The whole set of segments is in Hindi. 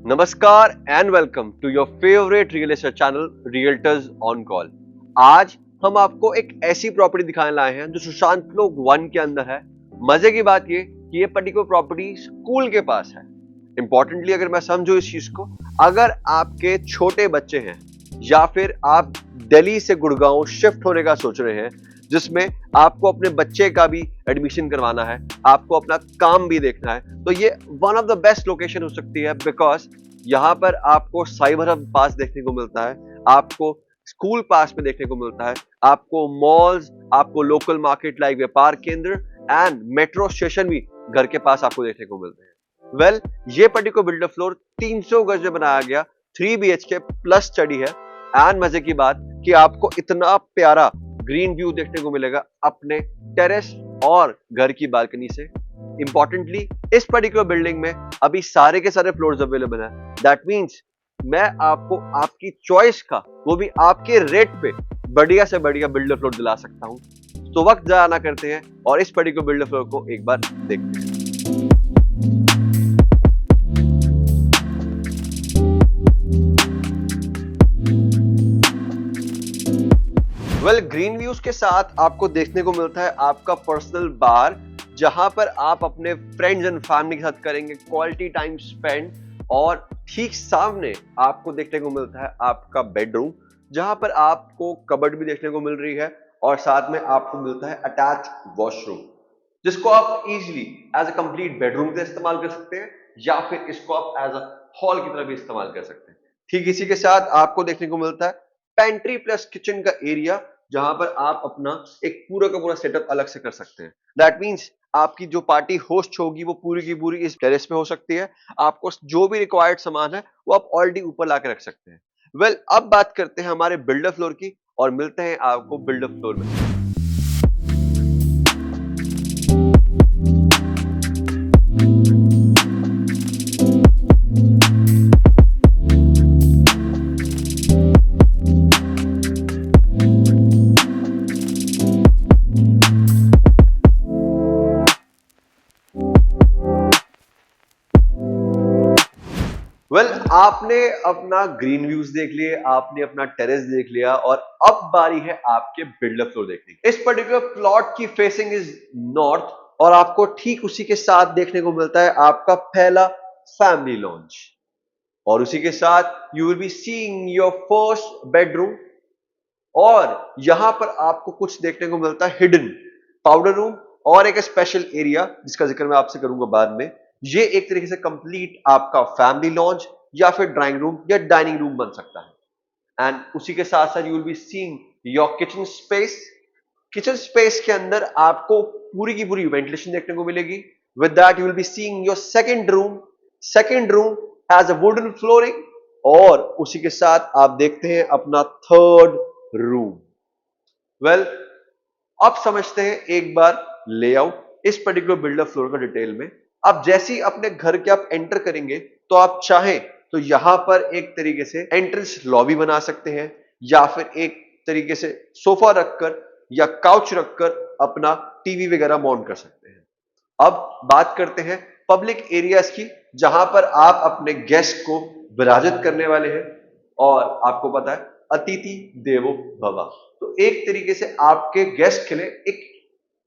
नमस्कार and welcome to your favourite real estate channel realtors on call. आज हम आपको एक ऐसी प्रॉपर्टी दिखाने लाए हैं जो सुशांत फ्लोक 1 के अंदर है। मजे की बात ये कि ये पर्टिकुलर प्रॉपर्टी स्कूल के पास है। इंपॉर्टेंटली अगर मैं समझूं इस चीज को, अगर आपके छोटे बच्चे हैं या फिर आप दिल्ली से गुड़गांव शिफ्ट होने का सोच रहे हैं, जिसमें आपको अपने बच्चे का भी एडमिशन करवाना है, आपको अपना काम भी देखना है, तो ये one of the best location हो सकती है। बिकॉज यहाँ पर आपको साइबर हब पास देखने को मिलता है, आपको स्कूल पास में देखने को मिलता है, आपको मॉल्स, आपको लोकल मार्केट लाइक व्यापार केंद्र एंड मेट्रो स्टेशन भी घर के पास आपको देखने को मिलते हैं। वेल, ये पर्टिकुलर बिल्डर फ्लोर 300 गज में बनाया गया 3 BHK प्लस स्टडी है। एंड मजे की बात कि आपको इतना प्यारा ग्रीन व्यू देखने को मिलेगा अपने टेरेस और घर की बालकनी से। इंपॉर्टेंटली इस पर्टिकुलर बिल्डिंग में अभी सारे के सारे फ्लोर्स अवेलेबल हैं। दैट मींस मैं आपको आपकी चॉइस का, वो भी आपके रेट पे, बढ़िया से बढ़िया बिल्डर फ्लोर दिला सकता हूं। तो वक्त जाया ना करते हैं और इस पर्टिकुलर बिल्डर फ्लोर को एक बार देखते हैं। वेल, ग्रीन व्यूज के साथ आपको देखने को मिलता है आपका पर्सनल बार, जहां पर आप अपने फ्रेंड्स एंड फैमिली के साथ करेंगे क्वालिटी टाइम स्पेंड। और ठीक सामने आपको देखने को मिलता है आपका बेडरूम, जहां पर आपको कबर्ड भी देखने को मिल रही है और साथ में आपको मिलता है अटैच वॉशरूम, जिसको आप easily as a complete bedroom के इस्तेमाल कर सकते हैं या फिर इसको आप एज अ हॉल की तरह भी इस्तेमाल कर सकते हैं। ठीक इसी के साथ आपको देखने को मिलता है पेंट्री प्लस किचन का एरिया, जहां पर आप अपना एक पूरा का पूरा सेटअप अलग से कर सकते हैं। दैट मींस आपकी जो पार्टी होस्ट होगी वो पूरी की पूरी इस टेरेस पे हो सकती है। आपको जो भी रिक्वायर्ड सामान है वो आप ऑलरेडी ऊपर लाके रख सकते हैं। वेल, अब बात करते हैं हमारे बिल्डर फ्लोर की और मिलते हैं आपको बिल्डर फ्लोर में। वेल, आपने अपना ग्रीन व्यूज देख लिए, आपने अपना टेरेस देख लिया और अब बारी है आपके बिल्डर फ्लोर देखने की। इस पर्टिकुलर प्लॉट की फेसिंग इज नॉर्थ और आपको ठीक उसी के साथ देखने को मिलता है आपका पहला फैमिली लॉन्च। और उसी के साथ you will be seeing your first bedroom. और यहां पर आपको कुछ देखने को मिलता है हिडन पाउडर रूम और एक स्पेशल एरिया जिसका जिक्र मैं आपसे करूंगा बाद में। ये एक तरीके से कंप्लीट आपका फैमिली लॉन्च या फिर ड्राइंग रूम या डाइनिंग रूम बन सकता है। एंड उसी के साथ साथ you will be seeing your kitchen space. Kitchen space के अंदर आपको पूरी की पूरी वेंटिलेशन देखने को मिलेगी। With that you will be seeing your second room. Second room has a wooden flooring और उसी के साथ आप देखते हैं अपना थर्ड रूम। वेल, अब समझते हैं एक बार लेआउट इस पर्टिकुलर बिल्डर फ्लोर का डिटेल में। अब जैसे ही अपने घर के आप एंटर करेंगे तो आप चाहें तो यहां पर एक तरीके से एंट्रेंस लॉबी बना सकते हैं या फिर एक तरीके से सोफा रखकर या काउच रखकर अपना टीवी वगैरह माउंट कर सकते हैं। अब बात करते हैं पब्लिक एरियाज की, जहां पर आप अपने गेस्ट को विराजित करने वाले हैं। और आपको पता है अतिथि देवो भव, तो एक तरीके से आपके गेस्ट के लिए एक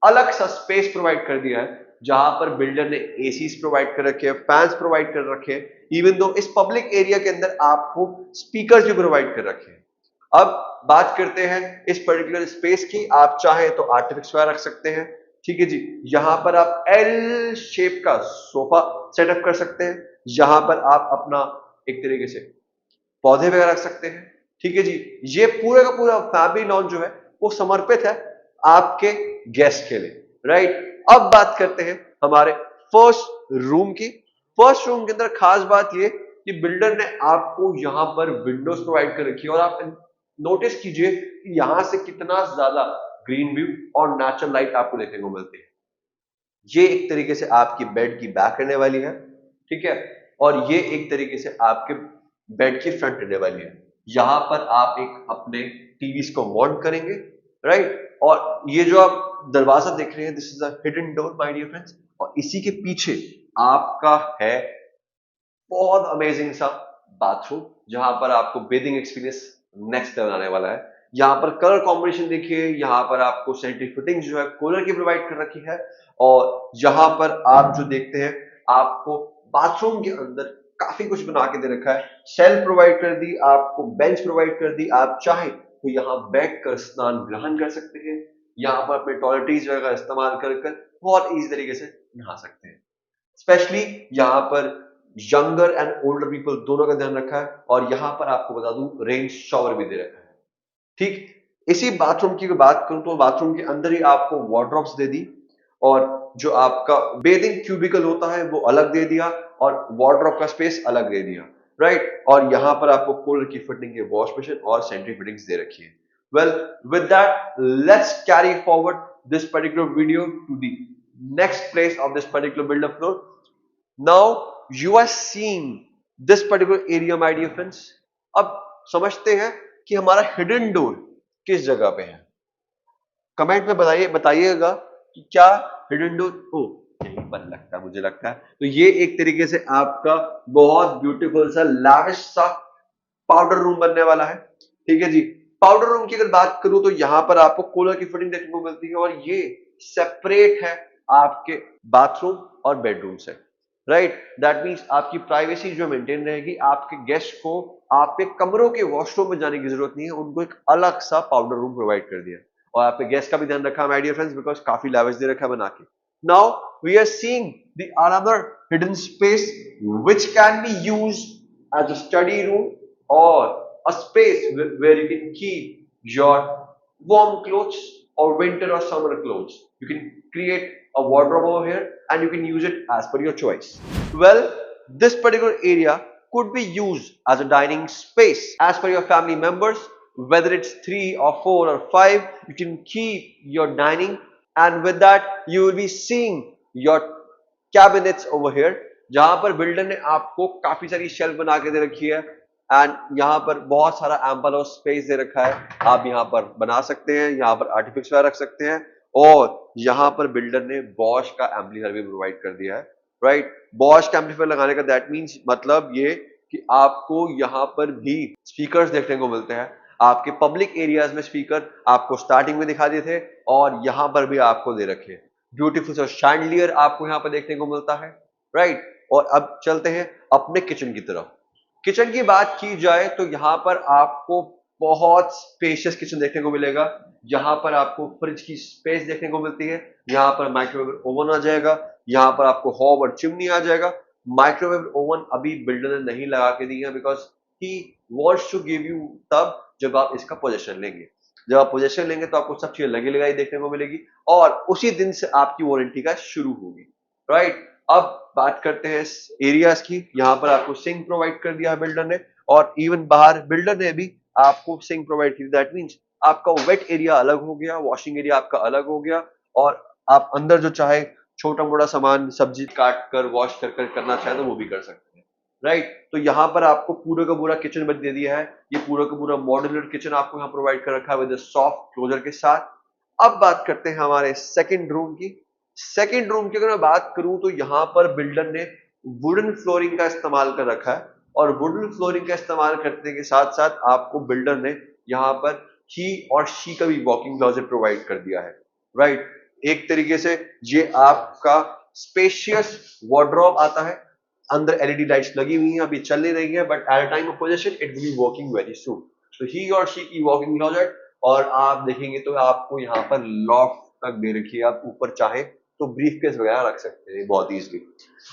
अलग सा स्पेस प्रोवाइड कर दिया है, जहां पर बिल्डर ने एसीज प्रोवाइड कर रखे हैं, फैंस प्रोवाइड कर रखे हैं। इवन दो इस पब्लिक एरिया के अंदर आपको स्पीकर भी प्रोवाइड कर रखे हैं। अब बात करते हैं इस पर्टिकुलर स्पेस की। आप चाहें तो आर्टिफिक्स रख सकते हैं, ठीक है जी। यहां पर आप एल शेप का सोफा सेटअप कर सकते हैं, यहां पर आप अपना एक तरीके से पौधे वगैरह रख सकते हैं, ठीक है जी। ये पूरा का पूरा फैमिली लॉन जो है वो समर्पित है आपके गेस्ट के लिए, राइट। अब बात करते हैं हमारे फर्स्ट रूम की। फर्स्ट रूम के अंदर खास बात ये कि बिल्डर ने आपको यहां पर विंडोज प्रोवाइड कर रखी है और आप नोटिस कीजिए कि यहां से कितना ज्यादा ग्रीन व्यू और नेचुरल लाइट आपको देखने को मिलती है। ये एक तरीके से आपकी बेड की बैक रहने वाली है, ठीक है। और ये एक तरीके से आपके बेड की फ्रंट रहने वाली है। यहां पर आप एक अपने टीवीज को माउंट करेंगे, राइट। और ये जो आप दरवाजा देख रहे हैं, this is a hidden door my dear friends. और इसी के पीछे आपका है बहुत अमेजिंग सा बाथरूम जहां पर आपको बेदिंग एक्सपीरियंस नेक्स्ट लेवल आने वाला है। यहाँ पर कलर कॉम्बिनेशन देखिए, यहाँ पर आपको सेंट्री फिटिंग जो है कूलर की प्रोवाइड कर रखी है, और यहाँ पर आप जो देखते हैं आपको बाथरूम के अंदर काफी कुछ बना के दे रखा है। शेल्फ प्रोवाइड कर दी, आपको बेंच प्रोवाइड कर दी, आप चाहे तो यहाँ बैठ कर स्नान ग्रहण कर सकते हैं, यहाँ पर अपने टॉयलेटरीज वगैरह का इस्तेमाल कर कर बहुत इजी तरीके से नहा सकते हैं। स्पेशली यहाँ पर यंगर एंड ओल्डर पीपल दोनों का ध्यान रखा है, और यहाँ पर आपको बता दूं रेन शॉवर भी दे रखा है। ठीक, इसी बाथरूम की बात करूं तो बाथरूम के अंदर ही आपको वार्डरोब्स दे दी, और जो आपका बेदिंग क्यूबिकल होता है वो अलग दे दिया, और वार्डरोब का स्पेस अलग दे दिया, राइट। और यहां पर आपको कूलर की फिटिंग के वॉश बेसिन और सेंट्री फिटिंग्स दे रखी है। Well, with that let's carry forward this particular video to the next place of this particular buildup floor. Now you are seeing this particular area my dear friends. अब समझते हैं कि हमारा हिडन डोर किस जगह पे है। कमेंट में बताइएगा कि क्या हिडन डोर ओ यहीं पर लगता है, मुझे लगता है। तो ये एक तरीके से आपका बहुत ब्यूटीफुल सा लैविश सा पाउडर रूम बनने वाला है। ठीक है जी। पाउडर रूम की अगर बात करूं तो यहां पर आपको कूलर की फिटिंग देखने को मिलती है, और ये सेपरेट है आपके बाथरूम और बेडरूम से, राइट। दैट मीन्स आपकी प्राइवेसी जो मेंटेन रहेगी, आपके गेस्ट को आपके कमरों के वॉशरूम में जाने की जरूरत नहीं है, उनको एक अलग सा पाउडर रूम प्रोवाइड कर दिया। और आपके गेस्ट का भी ध्यान रखा माय डियर फ्रेंड्स, बिकॉज काफी लाविश दे रखा है बना के। Now we are seeing the another hidden space which can be used as a study room, or a space where you can keep your warm clothes or winter or summer clothes. You can create a wardrobe over here and you can use it as per your choice. Well, this particular area could be used as a dining space as per your family members, whether it's 3 or 4 or 5. You can keep your dining, and with that you will be seeing your cabinets over here, जहां पर बिल्डर ने आपको काफी सारी शेल्फ बना के दे रखी है, एंड यहाँ पर बहुत सारा एम्पल ऑफ स्पेस दे रखा है। आप यहाँ पर बना सकते हैं, यहाँ पर आर्टिफिक्स रख सकते हैं, और यहाँ पर बिल्डर ने बॉश का एम्पलीफायर भी प्रोवाइड कर दिया है, राइट। बॉश का एम्पलीफायर लगाने का दैट मीन्स मतलब ये कि आपको यहाँ पर भी स्पीकर्स देखने को मिलते हैं। आपके पब्लिक एरियाज में स्पीकर आपको स्टार्टिंग में दिखा दिए थे, और यहाँ पर भी आपको दे रखे। ब्यूटीफुल सा शैंडलियर आपको यहाँ पर देखने को मिलता है, राइट। और अब चलते हैं अपने किचन की तरफ। किचन की बात की जाए तो यहाँ पर आपको बहुत स्पेशियस किचन देखने को मिलेगा। यहाँ पर आपको फ्रिज की स्पेस देखने को मिलती है, यहाँ पर माइक्रोवेव ओवन आ जाएगा, यहाँ पर आपको हॉब और चिमनी आ जाएगा। माइक्रोवेव ओवन अभी बिल्डर ने नहीं लगा के दी है, because he wants to give you तब जब आप इसका पोजेशन लेंगे। जब आप पोजेशन लेंगे तो आपको सब चीजें लगी लगाई देखने को मिलेगी, और उसी दिन से आपकी वारंटी का शुरू होगी, राइट। अब बात करते हैं एरियाज की। यहाँ पर आपको सिंक प्रोवाइड कर दिया है बिल्डर ने, और इवन बाहर बिल्डर ने भी आपको सिंक प्रोवाइड की। दैट मीन्स आपका वेट एरिया अलग हो गया, वॉशिंग एरिया आपका अलग हो गया, और आप अंदर जो चाहे छोटा मोटा सामान सब्जी काट कर वॉश कर कर करना चाहे तो वो भी कर सकते हैं, राइट। तो यहाँ पर आपको पूरा का पूरा किचन बन दे दिया है। ये पूरा का पूरा मॉड्यूलर किचन आपको यहाँ प्रोवाइड कर रखा है विद सॉफ्ट क्लोजर के साथ। अब बात करते हैं हमारे सेकंड रूम की। सेकंड रूम की अगर मैं बात करूं तो यहां पर बिल्डर ने वुडन फ्लोरिंग का इस्तेमाल कर रखा है, और वुडन फ्लोरिंग का इस्तेमाल करने के साथ साथ आपको बिल्डर ने यहां पर ही और शी का भी वॉकिंग क्लोजेट प्रोवाइड कर दिया है, राइट। एक तरीके से ये आपका स्पेशियस वार्डरोब आता है। अंदर एलईडी लाइट्स लगी हुई हैं, अभी चल नहीं रही है, but at time of position it will be working very soon. तो ही और शी की वॉकिंग क्लोजेट, और आप देखेंगे तो आपको यहाँ पर लॉफ्ट तक दे रखी है, आप ऊपर चाहे तो ब्रीफकेस वगैरह रख सकते हैं बहुत इजीली।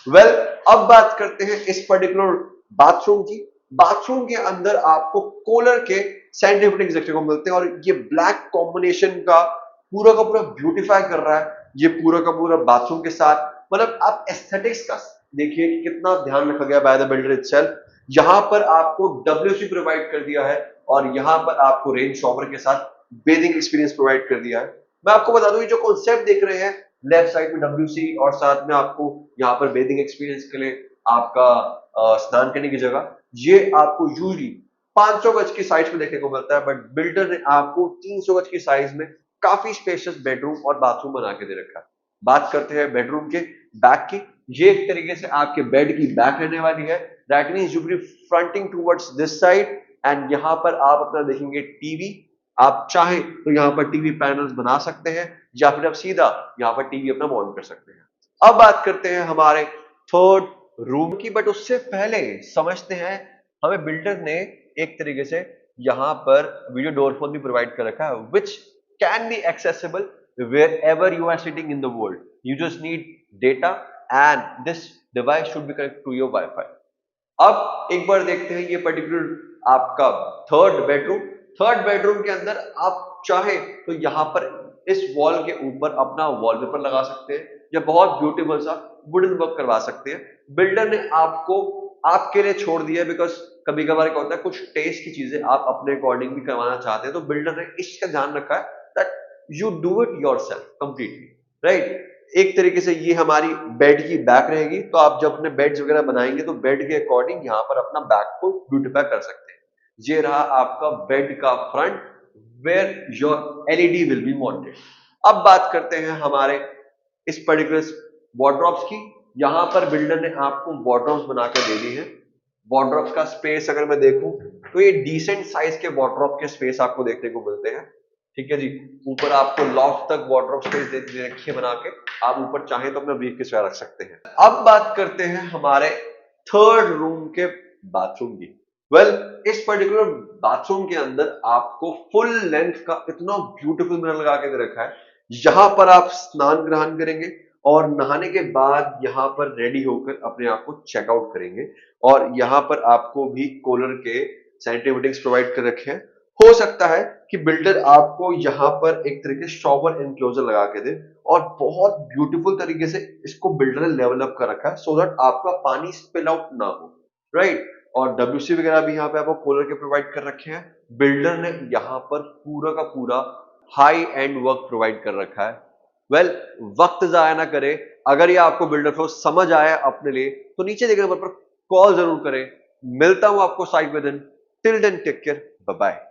वेल, अब बात करते हैं इस पर्टिकुलर बाथरूम की। बाथरूम के अंदर आपको कूलर के सेंट्री फिटिंग्स देखने को मिलते हैं, और ये ब्लैक कॉम्बिनेशन का पूरा ब्यूटीफाई कर रहा है ये पूरा का पूरा बाथरूम के साथ। मतलब आप एस्थेटिक्स का देखिए कि कितना ध्यान रखा गया बाय द बिल्डर इटसेल्फ। यहां पर आपको डब्ल्यूसी प्रोवाइड कर दिया है, और यहां पर आपको रेन शॉवर के साथ बेदिंग एक्सपीरियंस प्रोवाइड कर दिया है। मैं आपको बता दूं, ये जो कॉन्सेप्ट देख रहे हैं लेफ्ट साइड में डब्ल्यूसी, और साथ में आपको यहाँ पर बेदिंग एक्सपीरियंस के लिए आपका स्नान करने की जगह, ये आपको यूजली 500 गज की साइज में देखने को मिलता है, बट बिल्डर ने आपको 300 गज की साइज में काफी स्पेशियस बेडरूम और बाथरूम बना के दे रखा है। बात करते हैं बेडरूम के बैक की। ये एक तरीके से आपके बेड की बैक रहने वाली है। That means you be fronting towards this side and यहाँ पर आप अपना देखेंगे टीवी। आप चाहें तो यहाँ पर टीवी पैनल्स बना सकते हैं या फिर आप सीधा यहाँ पर टीवी अपना माउंट कर सकते हैं। अब बात करते हैं हमारे थर्ड रूम की, बट उससे पहले समझते हैं हमें बिल्डर ने एक तरीके से यहाँ पर वीडियो डोर फोन भी प्रोवाइड कर रखा है which can be accessible wherever you are sitting in the world. You just need data and this device should be connected to your Wi-Fi. अब एक बार देखते हैं ये पर्टिकुलर आपका थर्ड बेडरूम के अंदर आप चाहे तो यहाँ पर इस वॉल के ऊपर अपना वॉलपेपर लगा सकते हैं या बहुत ब्यूटीफुल सा वुडन वर्क करवा सकते हैं। बिल्डर ने आपको आपके लिए छोड़ दिया बिकॉज कभी कभार क्या होता है कुछ टेस्ट की चीजें आप अपने अकॉर्डिंग भी करवाना चाहते हैं, तो बिल्डर ने इसका ध्यान रखा है that you do it yourself completely, right. एक तरीके से ये हमारी बेड की बैक रहेगी, तो आप जब अपने बेड्स वगैरह बनाएंगे तो बेड के अकॉर्डिंग यहाँ पर अपना बैक को ब्यूटीफाई कर सकते हैं। ये रहा आपका बेड का front where your LED will be mounted. अब बात करते हैं हमारे इस पर्टिकुलर वार्डरोब्स की। यहाँ पर बिल्डर ने आपको वार्डरोब्स बनाकर दे दी है। वार्डरोब्स का स्पेस अगर मैं देखूं तो ये डिसेंट साइज के वार्डरोब के स्पेस आपको देखने को मिलते हैं, ठीक है जी। ऊपर आपको लॉफ्ट तक वार्डरोब स्पेस दे रखी है बना के, आप ऊपर चाहें तो अपना ब्रीफकेस रख सकते हैं। अब बात करते हैं हमारे थर्ड रूम के बाथरूम की। वेल, इस पर्टिकुलर बाथरूम के अंदर आपको फुल लेंथ का इतना ब्यूटीफुल मिरर लगा के दे रखा है। यहां पर आप स्नान ग्रहण करेंगे और नहाने के बाद यहां पर रेडी होकर अपने आप को चेकआउट करेंगे, और यहां पर आपको भी कूलर के सैनिटरी फिटिंग्स प्रोवाइड कर रखे हैं। हो सकता है कि बिल्डर आपको यहां पर एक तरीके शॉवर एनक्लोजर लगा के दे, और बहुत ब्यूटीफुल तरीके से इसको बिल्डर ने लेवल अप कर रखा है सो दैट आपका पानी स्पिल आउट ना हो, राइट। और डब्ल्यूसी वगैरह भी यहाँ पे आपको कूलर के प्रोवाइड कर रखे हैं। बिल्डर ने यहाँ पर पूरा का पूरा हाई एंड वर्क प्रोवाइड कर रखा है। वेल, वक्त जाया ना करें, अगर ये आपको बिल्डर फ्लो समझ आया अपने लिए तो नीचे देखे नंबर पर कॉल जरूर करें। मिलता हूं आपको site within, till then take care, bye bye.